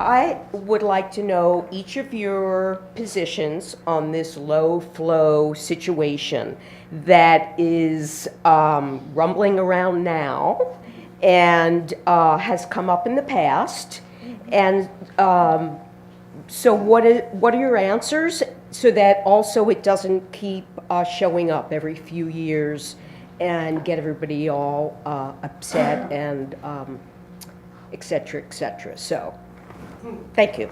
I would like to know each of your positions on this low flow situation that is rumbling around now and has come up in the past. And so what are your answers so that also it doesn't keep showing up every few years and get everybody all upset and et cetera, et cetera. So, thank you.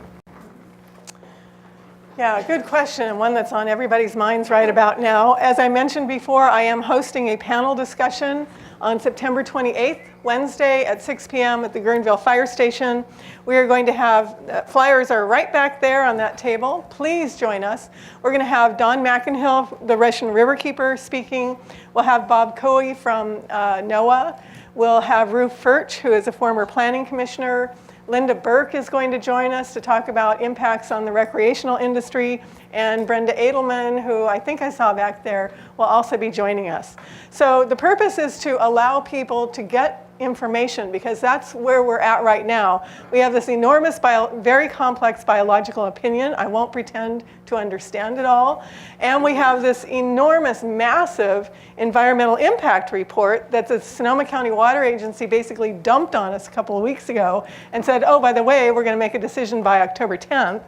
Yeah, good question, and one that's on everybody's minds right about now. As I mentioned before, I am hosting a panel discussion on September 28th, Wednesday at 6 p.m. at the Guerneville Fire Station. We are going to have, flyers are right back there on that table. Please join us. We're going to have Don McInhill, the Russian Riverkeeper, speaking. We'll have Bob Coey from NOAA. We'll have Ruth Furch, who is a former planning commissioner. Lynda Burke is going to join us to talk about impacts on the recreational industry, and Brenda Edelman, who I think I saw back there, will also be joining us. So the purpose is to allow people to get information, because that's where we're at right now. We have this enormous, very complex biological opinion. I won't pretend to understand it all. And we have this enormous, massive environmental impact report that the Sonoma County Water Agency basically dumped on us a couple of weeks ago and said, oh, by the way, we're going to make a decision by October 10th.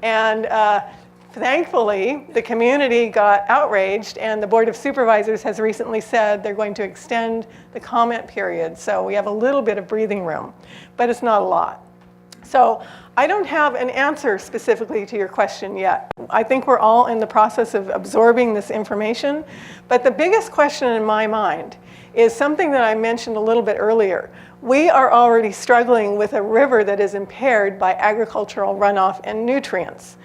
And thankfully, the community got outraged, and the Board of Supervisors has recently said they're going to extend the comment period. So we have a little bit of breathing room, but it's not a lot. So I don't have an answer specifically to your question yet. I think we're all in the process of absorbing this information. But the biggest question in my mind is something that I mentioned a little bit earlier. We are already struggling with a river that is impaired by agricultural runoff and nutrients.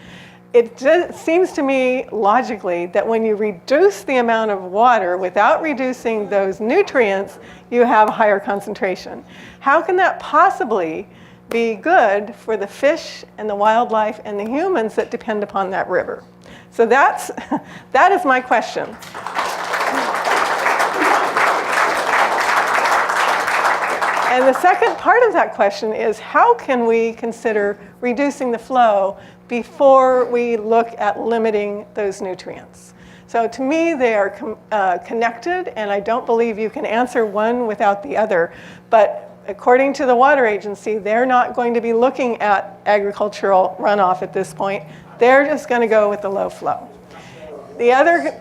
It just seems to me logically that when you reduce the amount of water without reducing those nutrients, you have higher concentration. How can that possibly be good for the fish and the wildlife and the humans that depend upon that river? So that is my question. And the second part of that question is, how can we consider reducing the flow before we look at limiting those nutrients? So to me, they are connected, and I don't believe you can answer one without the other. But according to the Water Agency, they're not going to be looking at agricultural runoff at this point. They're just going to go with the low flow. The other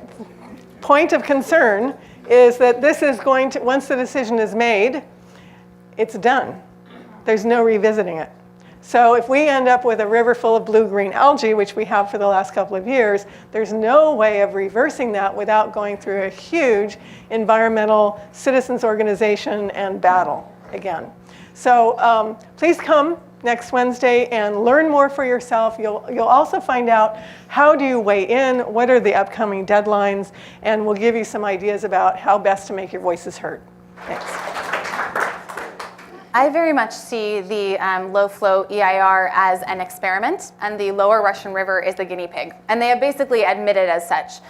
point of concern is that this is going to, once the decision is made, it's done. There's no revisiting it. So if we end up with a river full of blue-green algae, which we have for the last couple of years, there's no way of reversing that without going through a huge environmental citizens organization and battle again. So please come next Wednesday and learn more for yourself. You'll also find out how do you weigh in, what are the upcoming deadlines, and we'll give you some ideas about how best to make your voices heard. Thanks. I very much see the low-flow EIR as an experiment, and the lower Russian River is the guinea pig. And they have basically admitted as such.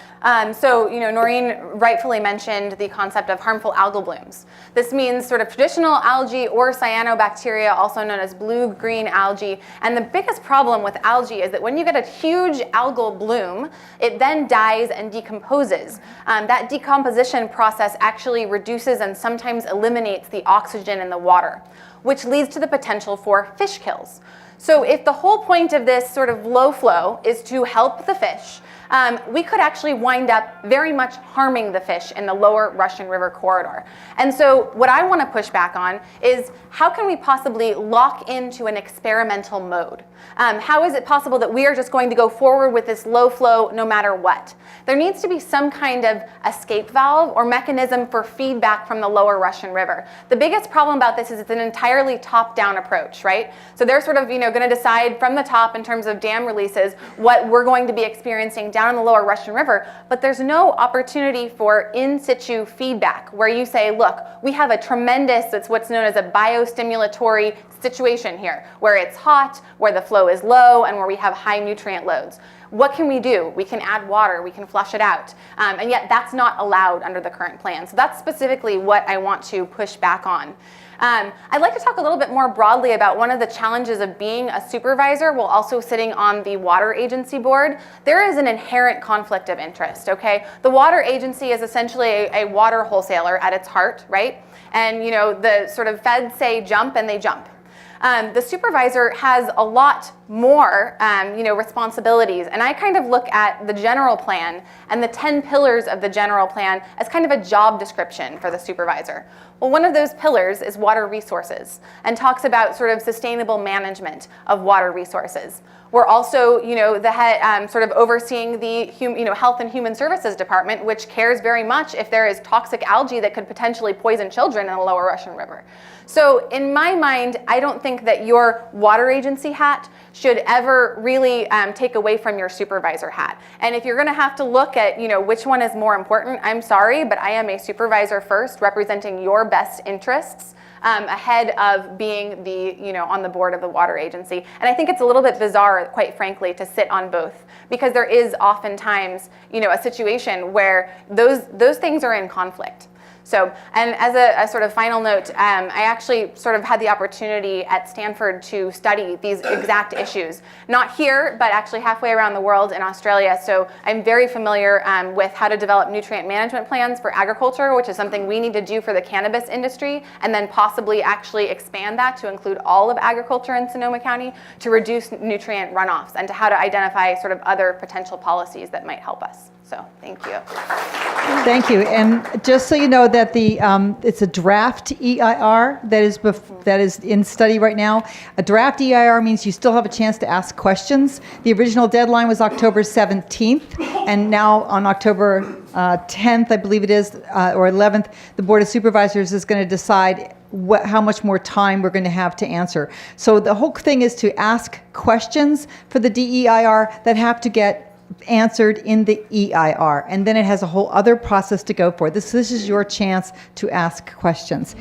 So, Noreen rightfully mentioned the concept of harmful algal blooms. This means sort of traditional algae or cyanobacteria, also known as blue-green algae. And the biggest problem with algae is that when you get a huge algal bloom, it then dies and decomposes. That decomposition process actually reduces and sometimes eliminates the oxygen in the water, which leads to the potential for fish kills. So if the whole point of this sort of low flow is to help the fish, we could actually wind up very much harming the fish in the lower Russian River corridor. And so what I want to push back on is, how can we possibly lock into an experimental mode? How is it possible that we are just going to go forward with this low flow no matter what? There needs to be some kind of escape valve or mechanism for feedback from the lower Russian River. The biggest problem about this is it's an entirely top-down approach, right? So they're sort of, going to decide from the top in terms of dam releases what we're going to be experiencing down in the lower Russian River, but there's no opportunity for in situ feedback where you say, look, we have a tremendous, it's what's known as a biostimulatory situation here, where it's hot, where the flow is low, and where we have high nutrient loads. what can we do? We can add water, we can flush it out, and yet that's not allowed under the current plan. So that's specifically what I want to push back on. I'd like to talk a little bit more broadly about one of the challenges of being a supervisor while also sitting on the water agency board. There is an inherent conflict of interest, okay? The water agency is essentially a water wholesaler at its heart, right? And you know, the sort of feds say jump and they jump. The supervisor has a lot more responsibilities, and I kind of look at the general plan and the 10 pillars of the general plan as kind of a job description for the supervisor. Well, one of those pillars is water resources and talks about sort of sustainable management of water resources. We're also, the head, sort of overseeing the Health and Human Services Department, which cares very much if there is toxic algae that could potentially poison children in the lower Russian River. So in my mind, I don't think that your water agency hat should ever really take away from your supervisor hat. And if you're going to have to look at, which one is more important, I'm sorry, but I am a supervisor first, representing your best interests ahead of being on the board of the water agency. And I think it's a little bit bizarre, quite frankly, to sit on both, because there is oftentimes, a situation where those things are in conflict. So, and as a sort of final note, I actually sort of had the opportunity at Stanford to study these exact issues. Not here, but actually halfway around the world in Australia. So I'm very familiar with how to develop nutrient management plans for agriculture, which is something we need to do for the cannabis industry, and then possibly actually expand that to include all of agriculture in Sonoma County to reduce nutrient runoffs, and to how to identify sort of other potential policies that might help us. So thank you. Thank you. And just so you know that it's a draft EIR that is in study right now. A draft EIR means you still have a chance to ask questions. The original deadline was October 17th, and now on October 10th, I believe it is, or 11th, the Board of Supervisors is going to decide how much more time we're going to have to answer. So the whole thing is to ask questions for the DEIR that have to get answered in the EIR, and then it has a whole other process to go for. This is your chance to ask questions.